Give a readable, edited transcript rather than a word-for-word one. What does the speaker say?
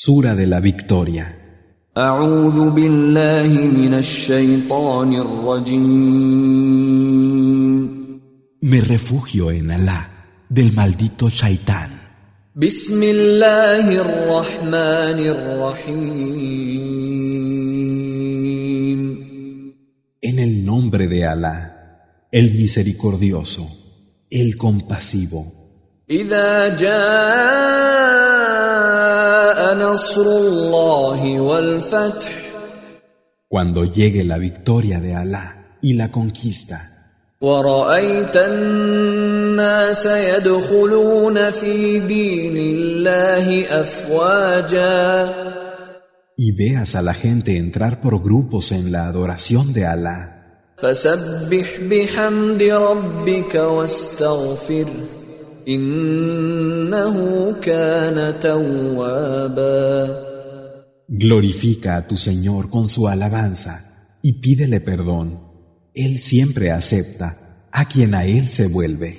Sura de la Victoria. أعوذ بالله من الشيطان الرجيم. Me refugio en Alá, del maldito Shaitán. بسم الله الرحمن الرحيم. En el nombre de Alá, el misericordioso, el compasivo. إذا جاء نصر الله والفتح. Cuando llegue la victoria de Alá y la conquista, ورأيت الناس يدخلون في دين الله أفواجا. y veas a la gente entrar por grupos en la adoración de Alá, فسبح بحمد ربك واستغفره إنه كان توابا. glorifica a tu Señor con su alabanza y pídele perdón. Él siempre acepta a quien a Él se vuelve.